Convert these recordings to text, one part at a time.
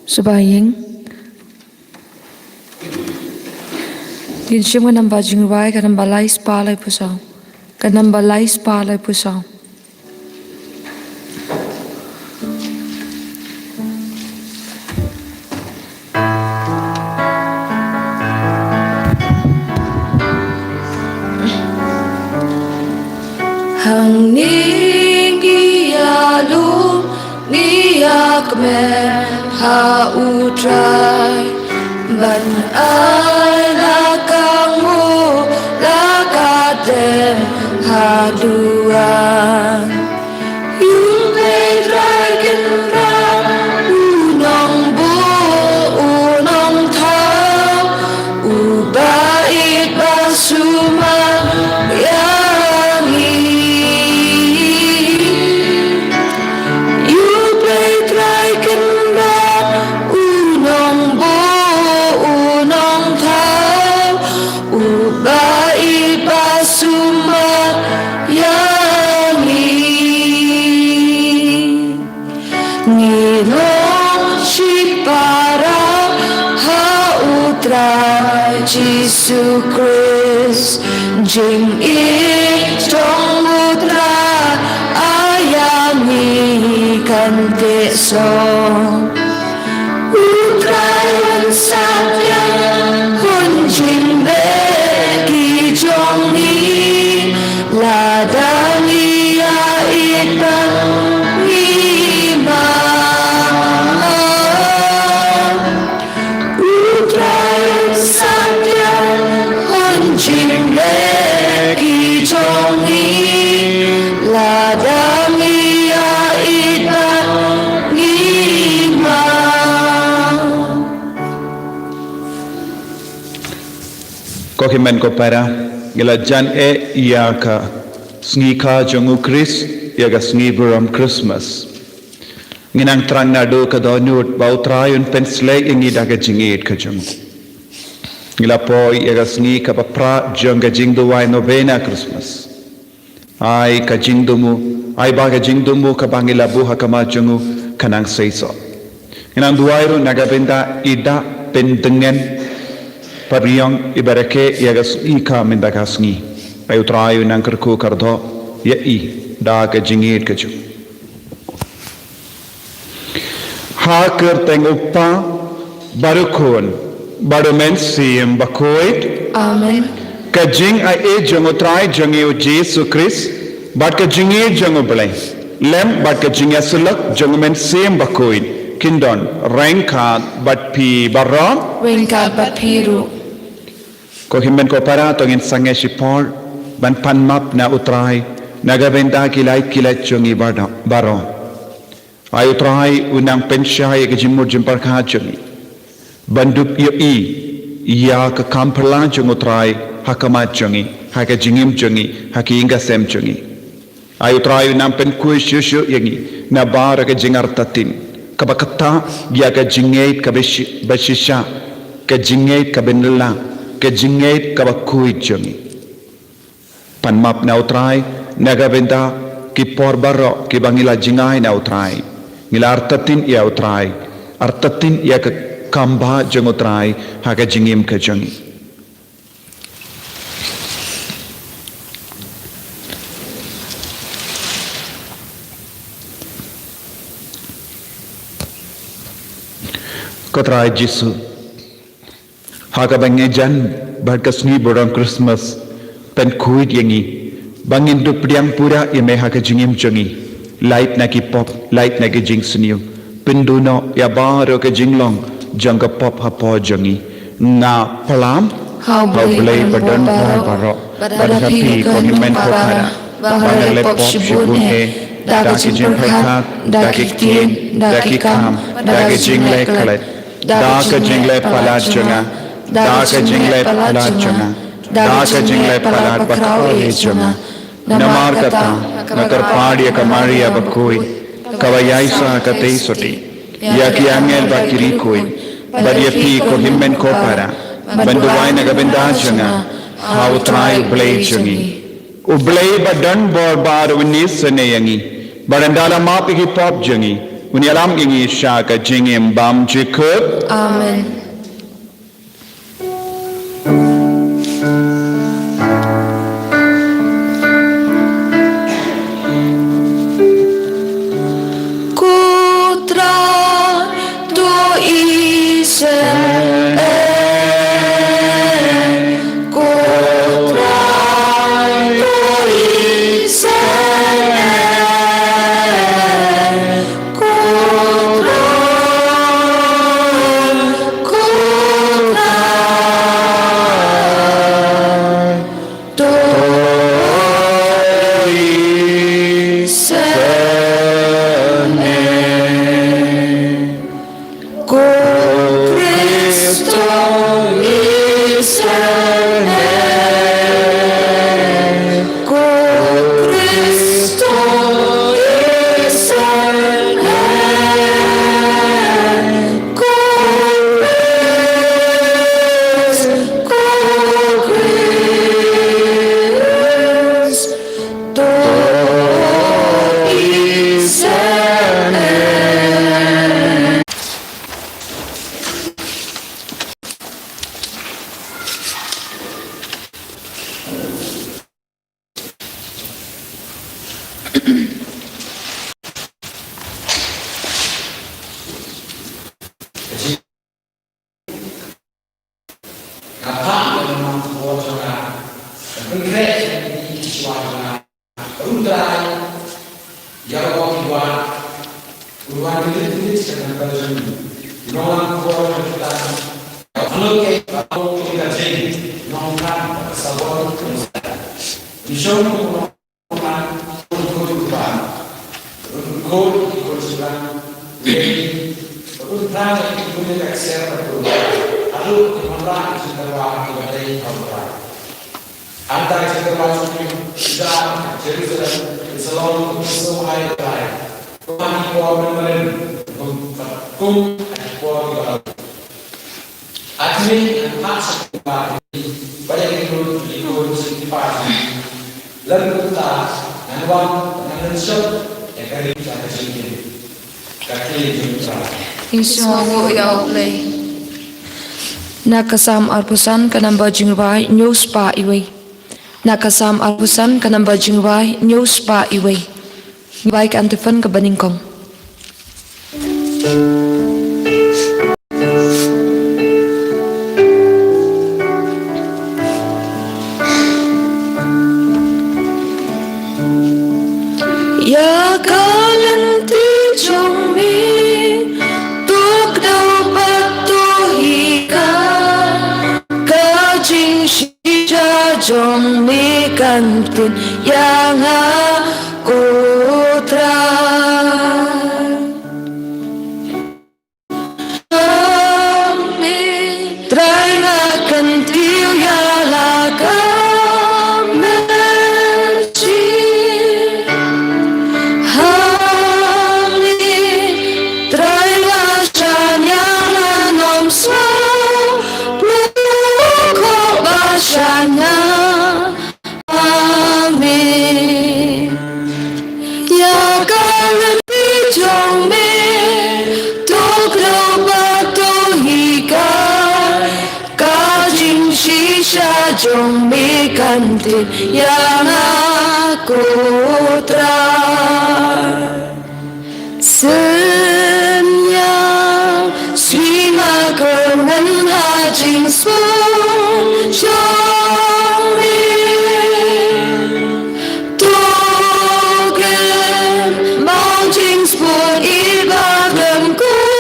Subaying Din siya mo nang bajing rai ka nang balay spalay pusaw. Ka nang balay spalay pusaw. Hang ning iyalu niyak men ha utray ban ay lakangmu lakadem haduan yung may dragon ra unang bu unang tao ubait basuma Jesus Christ, Jing I trong mutra ayami kante song utrayan satyam hun jing be ki jong ni ladani ya itang ima utrayan Jingleki jongi ladami aida ngima Kohimen ko para gila jan iaka sngi jongu Chris yaga sngi buram Christmas nginang trang na do ka donut bautrayun penslay ingi daga jingit ka jongu Gila po yaga sngi ka papra jonga jingdu wai novena Christmas. Ai ka jingdu mu, ai baga jingdu mu ka bangila buha kama jongu kanang seiso. Inang duwairu nagabenda ida pendengen pariyong ibarake yaga sngi ka mendaka sngi. Ai utrayu nang kerku kardo ya I da ka jingit ka jongu. Ha ker teng uppa barukun. Baru mensiam bakoit. Amen. Kajing ai jango try jango Jesus Christ. But kajing jango belai. Lem but kajing asulak jango mensiam bakoit. Kindon rengka but pi barra. Rengka but piru. Ko himmen ko para tongin sange sipol ban panmap na utray nagabenda kilait jangi baro. Ay utray unang pensya kajimur jimpar kajangi. Banduk iya ke kamperlang jongo trai hakamat jongi haka jingim jongi haki inga sem jongi ayu trai nampen kuy shushu yangi na bara ke jingar tatin kabakata ya ke jingait ka bashisha ke jingait ka benla ke jingait ka bakuy jongi panmap na utrai naga benda ki porbaro ki bangila jingai na utrai ngila artatin ya utrai artatin ya ke kamba jengotrai haga jingim ke jangi. Kotrai Jisu haga bangejan barkasni borang Christmas pen kuit yangi bangin du priang pura yame haga jingim jangi light naki pop light naki jing suniu pinduno ya baro ke jinglong jangka pop hapo jangi na palam how boleh badan baro pada pi kohimen ko para bangale pop shibun daki jing perkat daki tin daki kam daki jingle kalet daki jingle palat janga daki jingle palat janga daki jingle palat bakrau janga namar kata nakar padia kamaria bakoi kawayaisa katei soti ya ki angel bakiri koi Baryapi ko himmen ko para. Banduay nagabenda nga. How try ublay jungi. Ublay badan bor baru unis seneyangi. Barandala mapi hip-hop jungi. Unialam gingi siya ka jingim bam jikut. Amen. Nakasam arpusan kanamba jingbai news pa iwi. Nakasam arpusan kanamba jingbai news pa iwi. Baik antifan ke Baningkong. Ya kalan ti jong mi tuk dau patuhi ka kajing shija jong mi kantun yang aku Jong mi kantin yang aku senyap swima kengan hajing sun jong mi tugen mau jing spun ibadan ku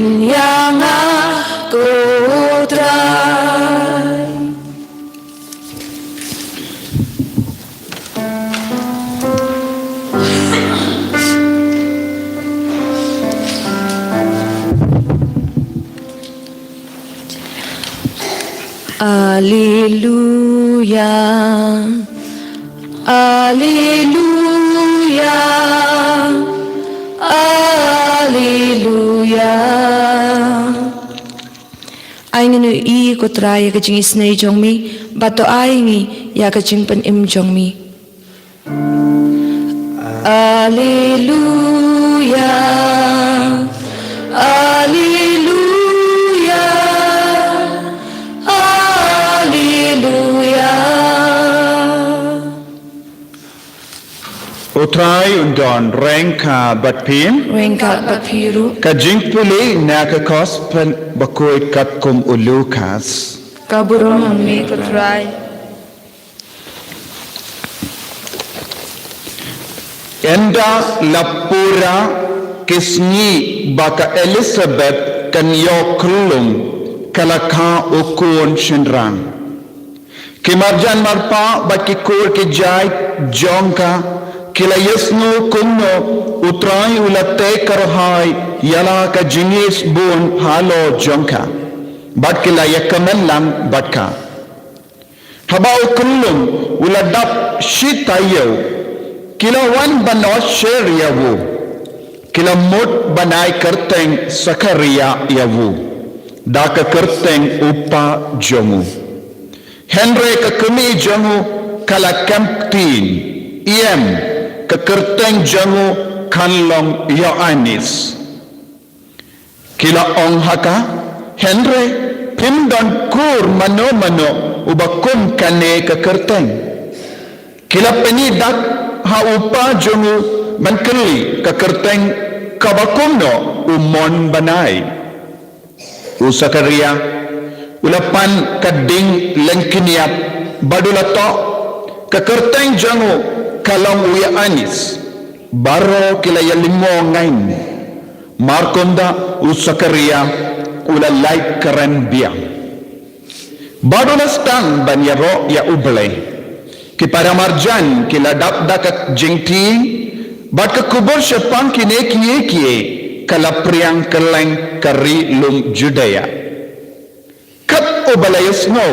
yang aku utrai. Alleluia, Alleluia, Alleluia. Ai ngenu I ko trai ka jing isnei jong mi, bato ai ngi ya ka jing pen im jong mi. Alleluia, Alleluia. Utrai undon rengka batpin Rengkat bapiru ka jingpuli na ka kospen bakoy kat kum ulukas. kaburong ami ko try. Enda lapura kisni baka Elizabeth kan yo kulum kalaka ukun shinrang. Kimarjan marpa bakikur kijay jongka kila yesno kunno utrai ulate karhai yala ka jingis bun halo jongka bat kila yakamen lam batka habau kullum uladap shitayo kila wan banot sher yawu kila mut banai kerteng sakaria yawu daka kerteng upa jomu Henry ka kami jomu kala kamptin iem kekerteng jangu kanlong Yohanes kila ong haka Henry pindon kur mano ubakum kane kekerteng kila penidak ha upa jangu mankeli kekerteng kabakumno umon banai usakaria ulapan kading lengkiniap badulato kekerteng jangu kalong uya anis baro kila yalimo ngain markonda usakaria ula like keren biang badula stang ban yaro ya uble ki para marjan kila dap dakat jengti bat ke kubur syapang kine kie kala priang keleng kari lum judaya kat ubalayasno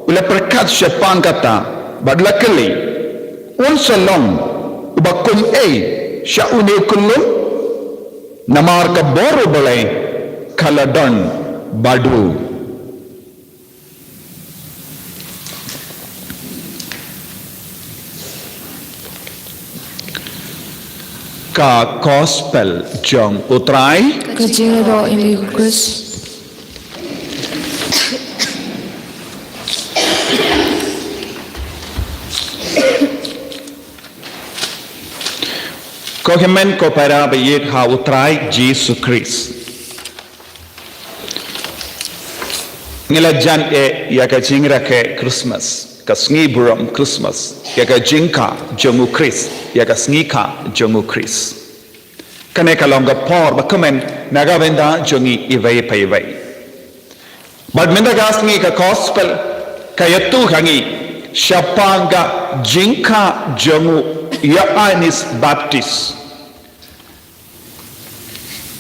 ula perkat syapang kata badla keli unsalong ubakum syaune kullum namar ka boru balai kaladon badu ka gospel jong utrai Kajero imi Chris Kohemen ko para bayit ha utrai Jesus Christ. Ngelajan yaka jingra ke Christmas, ka sngi buram Christmas, yaka jinka jongu Christ, yaka sngi jongu Christ. Kane kalonga por bakumen nagavenda jongi ivay payvay. Badmenda gasngi ka gospel kayatu hangi syapanga jinka jongu Yohanes Baptist.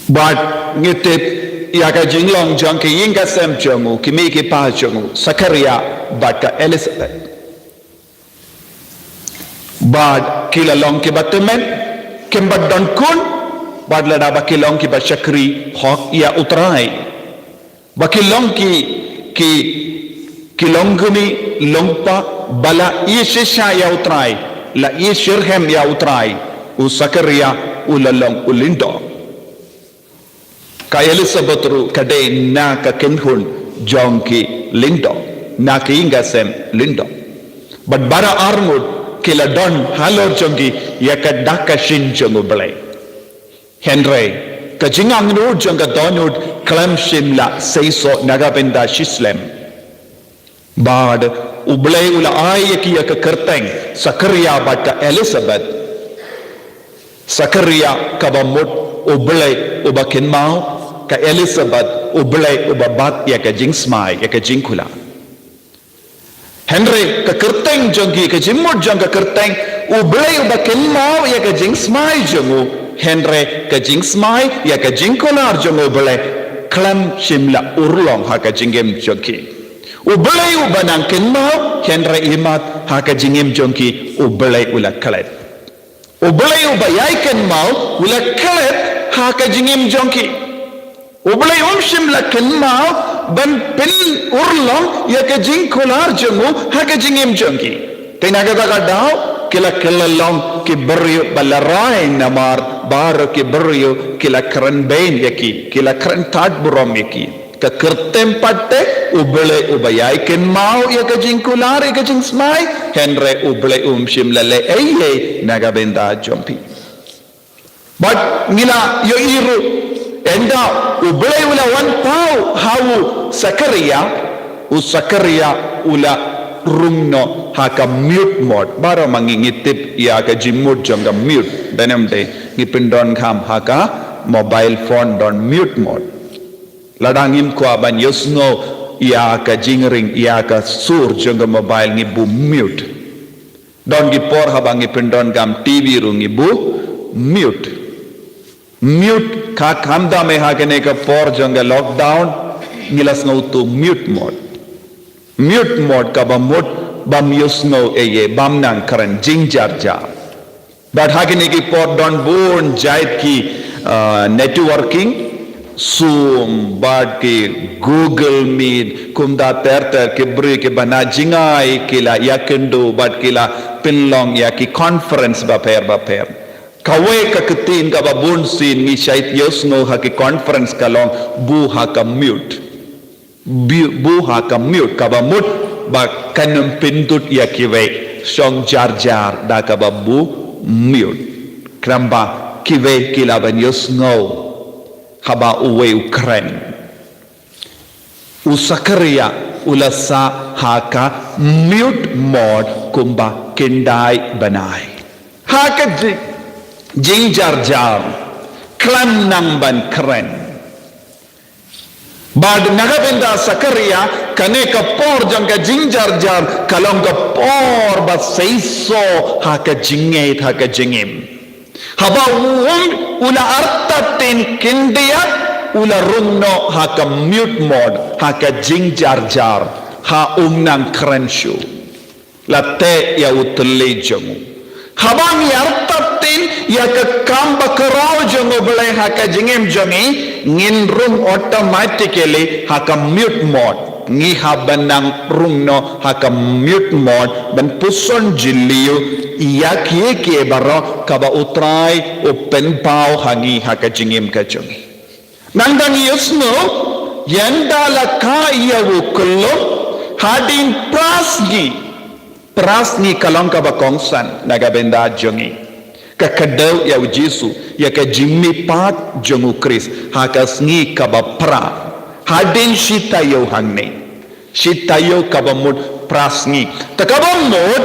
But ngitip yaka jinglong jong ki yinga sem jongu kimi ki pa jongu Sakaria bata Elizabeth. But kilalong ki batumen kimbat don kun bad lada bakilong ki bachakri hok ya utrai. Bakilong ki kilonguni longpa bala isisha ya utrai. La ishirhem ya utrai usakaria ulalong ulindo ka Elizabeth ru kade na ka kenhun jongki lindo na ki ingasem lindo but bara armud kila don halor jongi ya ka daka shin jongu blai Henry ka jingang nu jonga donud klam shimla seiso nagabenda shislem bad ublay ula ay ki ka kerteng Sakaria bata Elizabeth Sakaria kabamut ublay ubakin mau ka Elizabeth ublay ubabat ya ka jing smai ya ka jing kula Henry ka kerteng jonggi ka jimut jong ka kerteng ublay ubakin mau ya ka jing smai jongu Henry ka jing smai ya ka jing kula jongu ublay klam shimla urlong ha ka jingem jongki ublay ubanang kin mau Henry imat ha ka jingem jongki ublay ula kalet ublay ubayai kin mau ula kalet ha ka jingem jongki ublay shimla kin mau ban pin urlong ya ka jing kolar jongu ha ka jingem jongki tenaga daga dau kila long ki beryo balarai namar bar ki beryo kila kran bain yaki kila kran tat burom yaki ka kertem patte ublay ubayai ken mau ya ka jing kolar ya ka jing smai Henry ublay shimla le eye naga benda jompi but ngila yo iru enda ublay ula wan pau hawu Sakaria ula rungno haka mute mode bara mangingitip ya ka jimut jonga mute benem de ngipindon kham haka mobile phone don mute mode ladangim ko aban yusno ya ka jingring ya ka sur jonga mobile ngibu mute don gipor habang ngipindon gam TV ru ngibu mute ka kamda me hagene ka por jonga lockdown ngilas ngautu mute mode ka ba mode bam yusno eye bam nang karan jingjar jar but hagene ki por don born jait ki networking Zoom bad ki Google Meet kumda terter ki bri ki bana jingai kila yakendo bad kila pinlong ya ki conference ba per kawe ka ketin ka babun sin ni shait yusno ha ki conference kalong bu ha ka mute ka ba mut ba kanum pindut ya kiwe song jar da ka ba bu mute kramba kiwe kila ban yusno haba uwe ukren Sakaria ulasa haka mute mode kumba kendai banai haka jinjar jar klan nang ban kren bad nagabenda Sakaria kane ka por jang ka jinjar jar kalong ka por ba seiso haka jinget haka jingem haba ula artatin kindia ula rungno haka mute mode haka jinjar jar ha nang krenshu latte ya utle jongu habang yartatin ya ka kamba karao jongo belai haka jingem jongi ngin room automatically haka mute mode ngi habanang rungno haka mute mode ban puson jiliu ya kie baro kaba utrai open pau hangi haka jingem ka jongi nandang yusno yanda la ka ya wukullo hadin prasni kalong ka bakongsan nagabenda jongi ka kadau ya ujisu ya ka jimmi pat jongu Chris haka sngi ka pra hadin shitayo hangne shitayo ka bamud prasni takabamud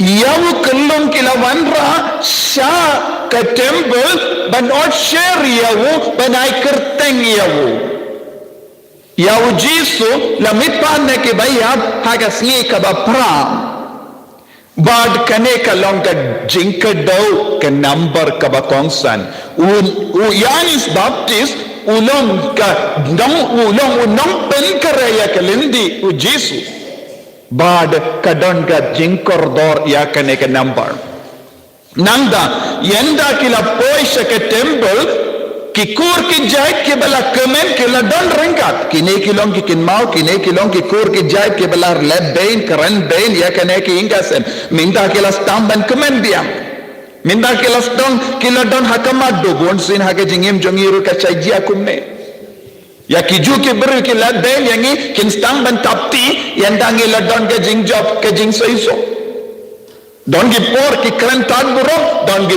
yawu kallong kilawanra sha ka temple ban ot share yawu banai kerteng yawu jisu lamit panne ke bayab haga sngi ka pra bad kane ka long ka jinka dau ka number ka kongsan Yanis Baptist ulong ka ulong pen karaya kalindi jisu bad ka don ka jinkordor ya kane ka number nanda yenda kila poisha ka temple kikur ki jai ke bala comment ke la don ringkat kine kilong ki kinmau kine kilong ki kur ki jai ke bala leb bain karan bain ya kane ki ingasen minta ke la stamban comment biam minta ke la stong ke la don hakama do bon sin hake jingem jongiru ka chajia kumne ya kiju ke beru ke la bain yangi kin stamban tapti yandangi la don ke jing job ke jing soiso don gi por ki keren tan buro don gi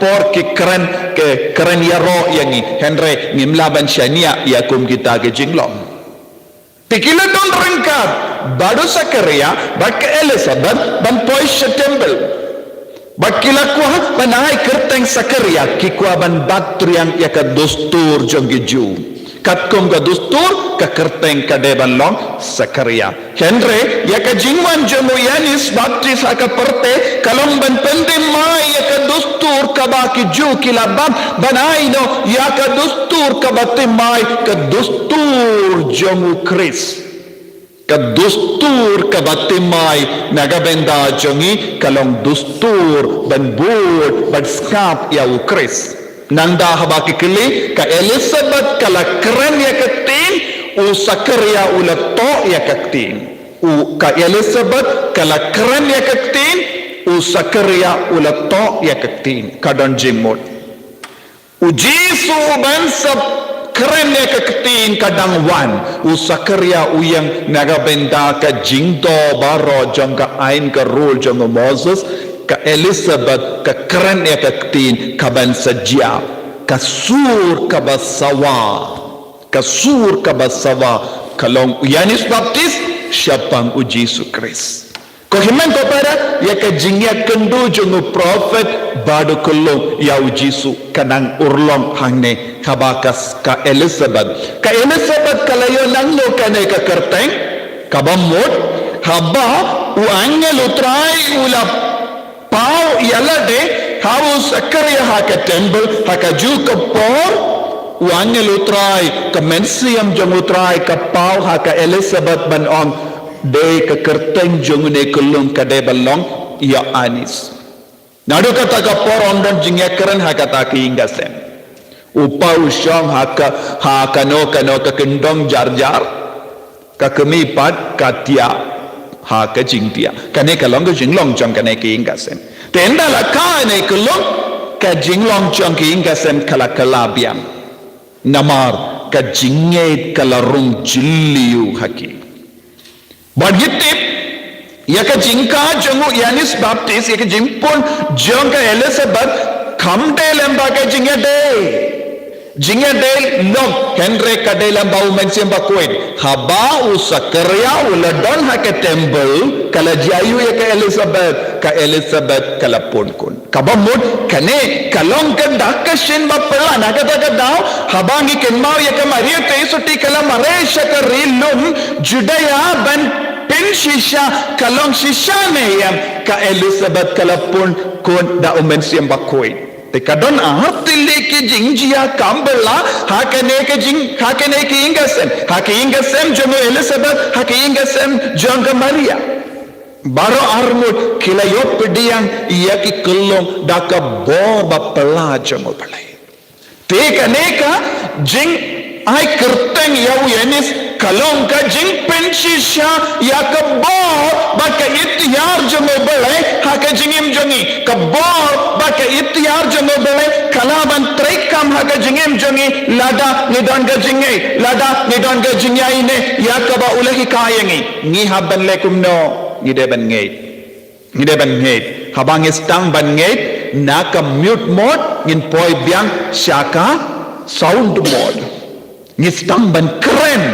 por ki keren yaro yangi Henry ngimlaban shania ya kum kita ke jinglong tikila don rengkat badu Sakaria bak Elizabeth ban poish temple Bakila kuah banai kerteng sakaria kikwa ban batriang ya ka dostur jongiju kat kom ka dostur ka kerteng ka deban long sakaria Henry ya ka jingwan jomo Yanis baptis ha ka perte kalong ban pendem mai ya ka dostur ka ba ki ju kilabab banai no ya ka dostur ka batim mai ka dostur jomo Chris ka dustur ka batimay nagabenda jongi kalong dustur ban bud ban skap ya ukris nanda habaki kili ka Elizabeth kala keren ya katin u Sakaria ulato ya katin u ka Elizabeth kala keren ya katin u Sakaria ulato ya katin kadon jimot u Jisu ban sab keren ya keketin kadang wan Sakaria uyang nagabenda ka jingdo baro jong ka ain ka rule jong Moses ka Elizabeth ka keren ya keketin ka ban sajia ka sur ka basawa kalong Yanis Baptis siapang Yesus Kristus ko himan ko para ya ka jingya kendu jong prophet badu kulong ya Yesu kanang urlong hangne kabakas ka Elizabeth kalayo nanglo kanay ka kerteng kabamot haba uangel utray ula pau yalade hawo Sakaria haka temple haka ju ka por uangel utray ka mensiam jong utray ka pau haka Elizabeth ban on de ka kerteng jong ne kulong ka de balong ya anis nadu kata ka por ondan jingya keren haka ta kiingasen upau syang haka no ka kendong jar ka kemipat katia haka jingtia kane kalong ka jinglong jong kane kiingasen tenda la ka ne kulong ka jinglong jong kiingasen kala kalabiam namar ka jinget kalarung jilliu haki Bagitip ya ka jingka jongu Yanis Baptis ya ka jingpon jong ka Elizabeth kamde lamba ka jingya de long Henry ka de lamba umensim bakuin haba Sakaria uladon ha ka temple kala jayu ya ka Elizabeth kala ponkon kabamud kane kalong ka dakashin bapala nagata daw habangi kenmaw ya ka Maria teisuti kala maresha ka rilum Judea ban shisha kalong shisha ne yam ka Elizabeth kalapun kon da umensiam bakoy te kadon ahatili ki jingjia kambala hakane ki ingasem jomo Elizabeth hake ingasem jonga Maria baro armut kilayo pediang iya ki kulong da ka boba pala jomo balai te kaneka jing ai kerteng yau Yanis kalong ka jing pensisha ya kabor baka ityar jomo bele haka jingim jongi kabor baka ityar jomo bele kalaban trekam haka jingim jongi lada nidon ga jingya ine ya kaba ulahi kayangi ngi haban lekum no ngide ban ngeit habang istang ban ngeit naka mute mode ngin poi biang syaka sound mode ngistang ban keren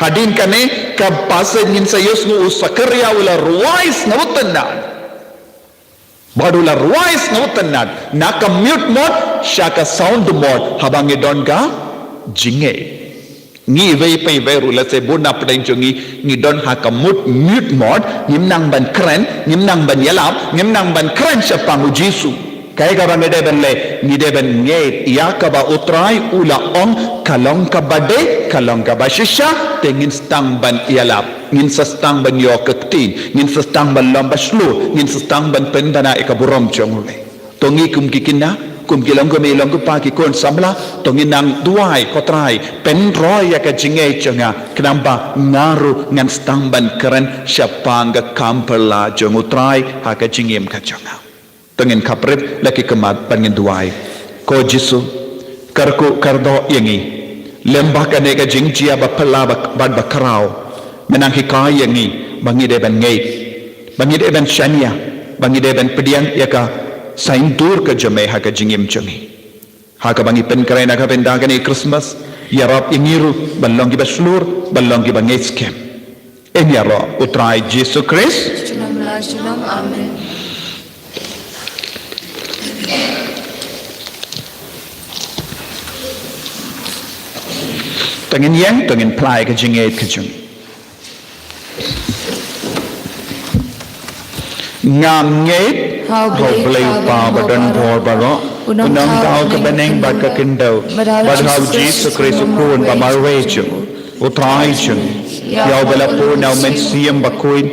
hadin kane ka pasad ngin sayos no Sakaria wala ruwais na utanad badula ruwais na utanad naka mute mode syaka sound mode habang idon ka jinge ngi vei pei veru la se bona pdeng jongi ngi don haka mute mode ngimnang ban keren ngimnang ban yalap ngimnang ban keren syapang Yesu kaya ka bang ngide ben nget ya ka ba utray ula ong kalong ka bade kalong ka bashisha tengin stang ban ialap ngin sa stang ban yo kaktin ngin sa stang ban lambaslu ngin sa stang ban pendana ikaburom chongule tongi kum kikina kum kilong ko melong ko pa ki kon samla tongin nang duai kotrai pen roy ya ka jinge chonga knamba ngaru ngan stang ban keren syapanga kampela jongutrai ha ka jingem ka chonga tengin kapret laki kemat pangin duai ko Jisu karku kardo yangi lembah kane ka jingjia bapala bad bakarao menang hikai yangi bangi deben ngeit bangi deben shania bangi deben pediang yaka saintur ka jame ha ka jingim jongi ha ka bangi pen kare na ka benda kane Christmas ya rab ingiru ballong ki baslur ballong ki bangets kem en ya ro utrai Jesu Christ Shalom amen tengin yang tengin plai ke jingit ke jung ngam ngait hau blei pa badan bor baro unang tao ke beneng bat ke kindau bat hau Jesus Christ kun ba marwe chung utrai chung yau bela pu nau men siam bakuin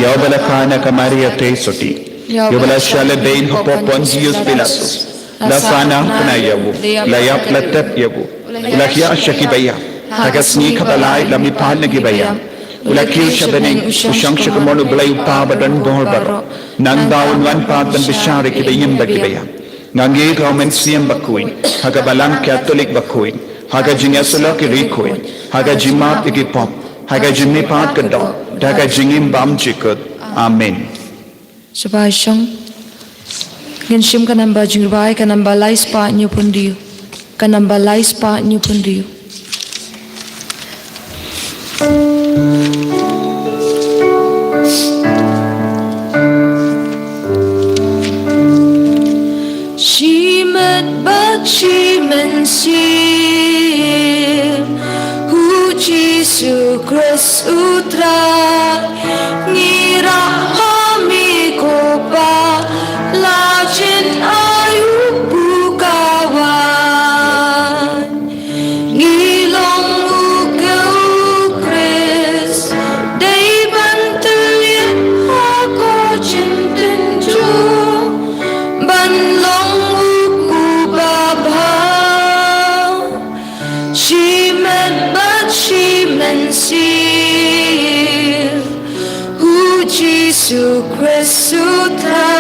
yau bela kana ka Maria te soti yau bela shale bein hopo Pontius Pilatus la sana kana yabu la yap latap yabu la kia shaki baya hagas ni kabalai la mi pan gi baya ula kiu shabeneng usang shakamonu blai pa badan bor baro nang daun wan pa dan bishari ki bayim bagi baya ngangi government siam bakuin haga balang Catholic bakuin haga jinga solo ki rikuin haga jimat ki pop haga jinni pat ke do haga jingim bam chikut amen Sabai Shang Ngin Shim Kanamba Jingbai Kanamba Lais Pa Nyu Pundiu Kanamba Lais Pa Nyu Pundiu Shimen Sim Hu Jisu Christ Utra Ngira Hami Kopa Lajin Ayu Bukawan Ngilong Ukau Christ Day Bantulian Ako Cintin Ju Banlong Jisu Christ Sutra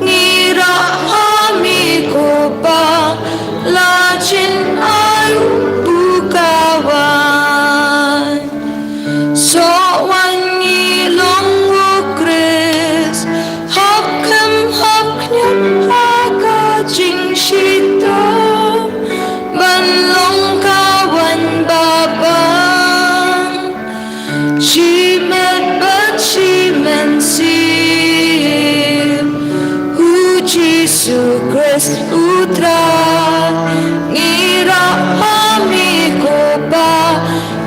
Ngira Hami Kopa Lajin Ayu Bukawan So Wan Ngilong Ukris Hop Kem Hop Nyat Haga Jing Shito Ban Long Kawan Babang Shimen Sim Hu Jisu Christ Utra Ngira Hami Kopa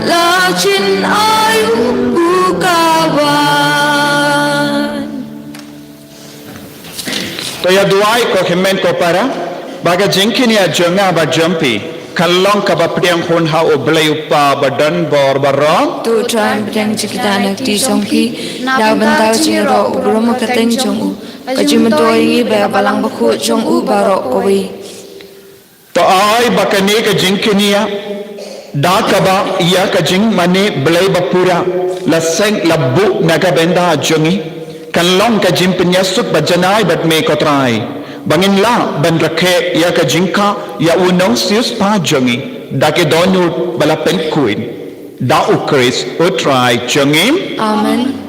Lajin Ayu Bukawan Toya duai ko himen ko para baga jingkini ya jonga ba jumpi Kalong kabapriang hun ha oblay upa badan bor barong Tu tran bidang cikitanak di songki Daw bantau jingro ubro makateng jong u Kajimatoy ba balang baku jong u barok kowe To ay bakani ka jingkini ya Da kaba iya ka jing mani blay bapura Laseng labu nagabenda jongi Kalong ka jimpinyasuk bajanay bat me kotray Bangin la ban rakhe ya ka jingka ya unong sius pa jongi da ke donut bala pen kuin da ukris utrai jongi Amen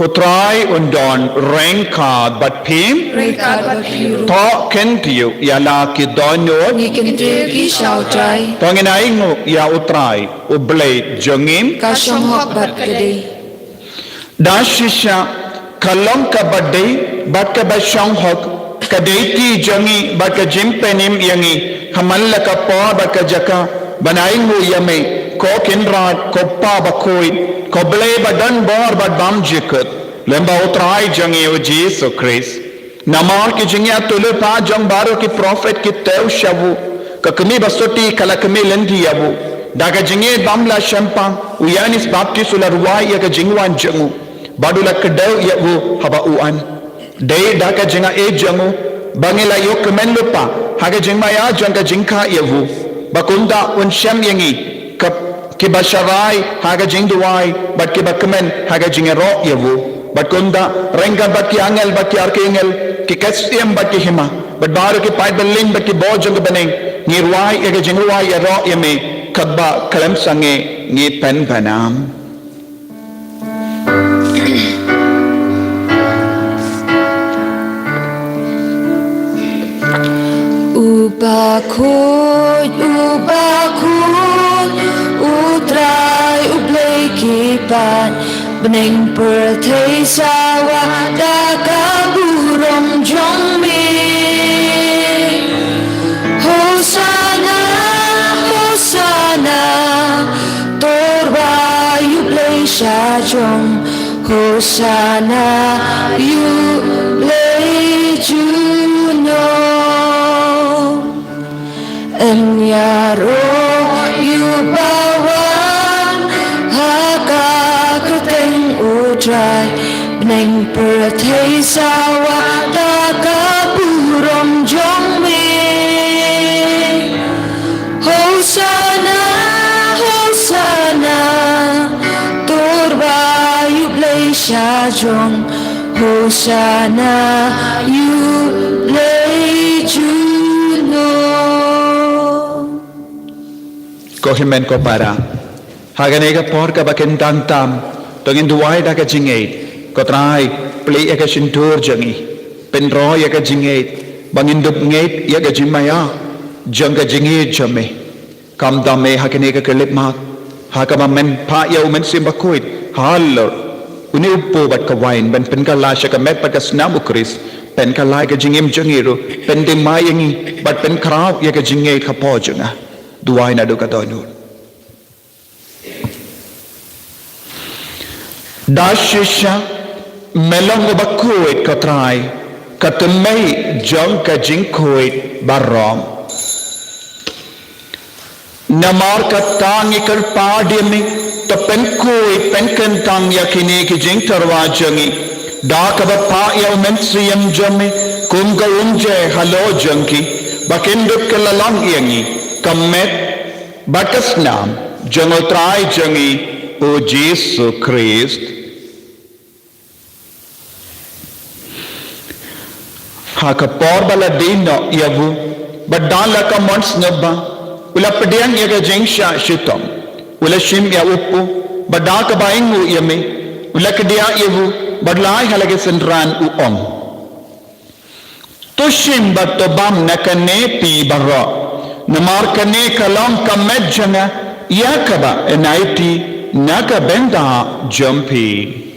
utrai undon rengka bat pim Rekad bakiru to kentiu ya la ki donut Ngikin ki shao trai to nginai ngu ya utrai ublay jongi Kasyong hok bat gede da shisha kalong ka badai bat ka basyong hok kadaiti jongi bat ka jimpenim yangi hamalla ka pa bat ka jaka banaingu yame ko kinrat ko pa bakoi ko blay badan bor bat bam jikut lemba utrai jongi o Jesus Christ namar ki jingya tulu pa jong baro ki prophet ki tew shavu ka kami basoti kala kami lendi yabu daga jingye bamla shampang uyanis baptis ula ruwai ya ka jingwan jengu badula kedaw ya bu haba uan day daga jinga e jengu bangila yok kemen lupa haga jingma ya jangka jingka ya bu bakunda un syam yangi ki basharai haga jingduai bat ki bakmen haga jingero ya bu bakunda rengga bat ki angel bat ki arkengel ki kasyam bat ki hima bat baru ki pai belin bat ki bojang beneng ngirwai ya jingruai ya ro ya me kabba kalam sange ngi pen banam Ubakut Utrai ublay kipan Bening perthai sawa Daka rong jong me Hosanna Hosanna Torba yu play sha jong Hosanna yu play juno Enyaro yu bawan haka kuteng utrai Neng perthei sawa taka burong jong me Hosanna Hosanna Torba yu play sha jong Hosanna yu play juno Kohimen ko para. Haganega porka bakin tantam. Tongin duwai daga jingait. Kotrai play eka shintur jangi. Penroy eka jingait. Bangindup ngait yaga jimaya. Janga jingait jame. Kam dame haganega kelip mat. Hakamamen pa yaw men simbakuit. Halor. Uni upo bat kawain. Ben penkalay siya kamet pat kasnamukris. Penkalay ka jingim jangiru. Pendimayangi. Bat penkraw yaga jingait kapo janga. Duwai na do kadonur. Dashisha melong bakuit katrai katumay jong ka jingkuit barom. Namar katang ikal padimi to penkuit penkentang yakini ki jing tarwa jangi. Dakaba pa yaw mensriyam jami kumga unje halo jangki bakinduk kalalang yangi. Kamet batas nam jangotrai jangi o Jesu Christ hakapor bala dino yavu badala ka mons naba ula pediang yaga jingsha shitom ula shim ya upu badaka baingu yame ula kedia yavu badlai halage sendran uong tushim batobam nakane pi barra Namar kane kalong kamet janga yakaba enaiti naga benda jumpy.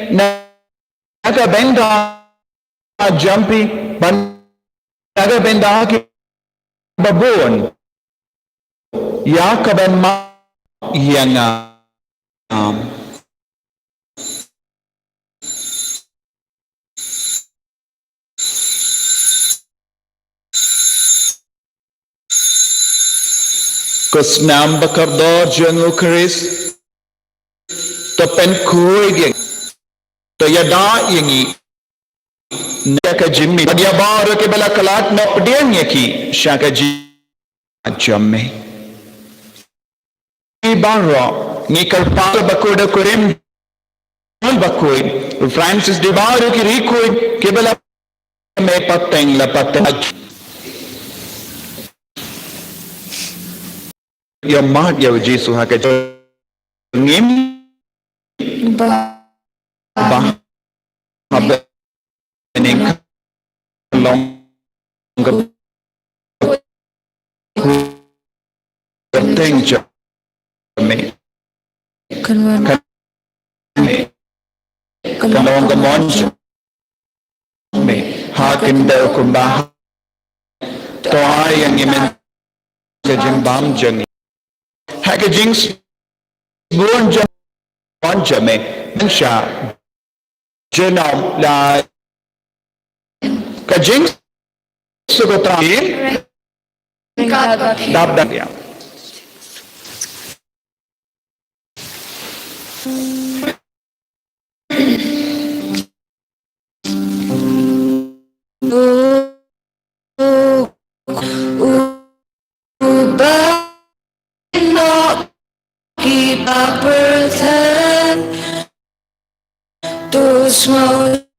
Naga benda jumpy ban naga benda ki babon yakaban ma yanga kusnam bakardor jangu Chris to pen kuig to yada yangi naka jimmi dia baru ke bala kalat na pedian yaki shaka ji jamme ibaro ni kalpa bakoda kurim bakoid Francis de baru ki rikoid ke bala me pateng la pateng ya mat ya Jesu haka ngim ba bening long teng me kanwan kalong gamon me hakin da kumba to ay ang imen sa jimbam jang haka jings buon jang bon jame mensha Jenam la kajing sugotrain dabdak ya Small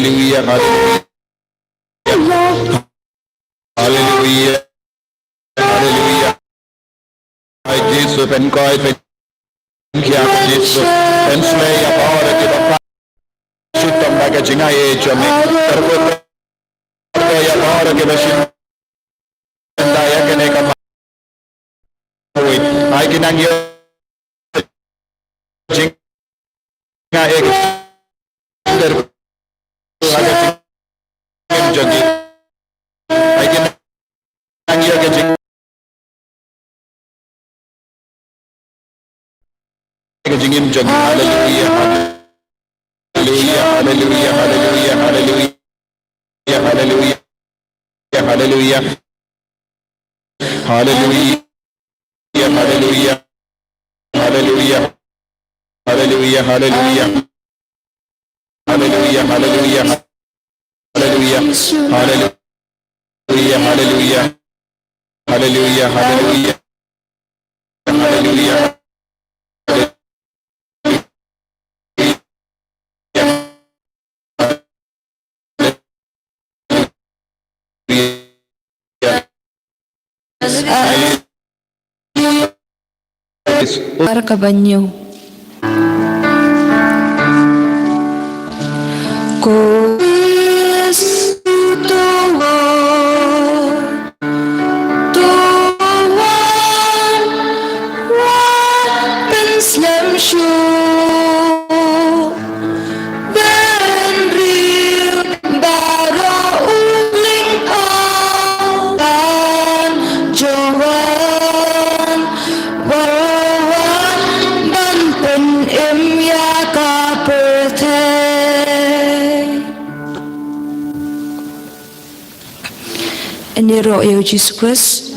Hallelujah, hallelujah, hallelujah. Ay Jesuเป็นก้อยเป็นเขียกจิตสุดเป็นสเลย์พอได้ที่บ้านชุดตำแหน่งจริงไอ้จอมนี่แต่ก็ก็อย่าพอได้ที่บ้านได้ยังไงกันมาโอ้ยไอ้กินนั่งเยอะจริงไอ้แต่ก็lagi jing jogi ay gin ang yoga jing jingim jogi hallelujah hallelujah hallelujah hallelujah hallelujah hallelujah hallelujah hallelujah hallelujah hallelujah hallelujah hallelujah Hallelujah, hallelujah, hallelujah, hallelujah, hallelujah, hallelujah, hallelujah, hallelujah. Para ka banyo. Go is the Lord, the one penslam sure, ben rir bara uling awan, Joan, warawan, ban pen imya ka birthday. Niro eu Jesus Christ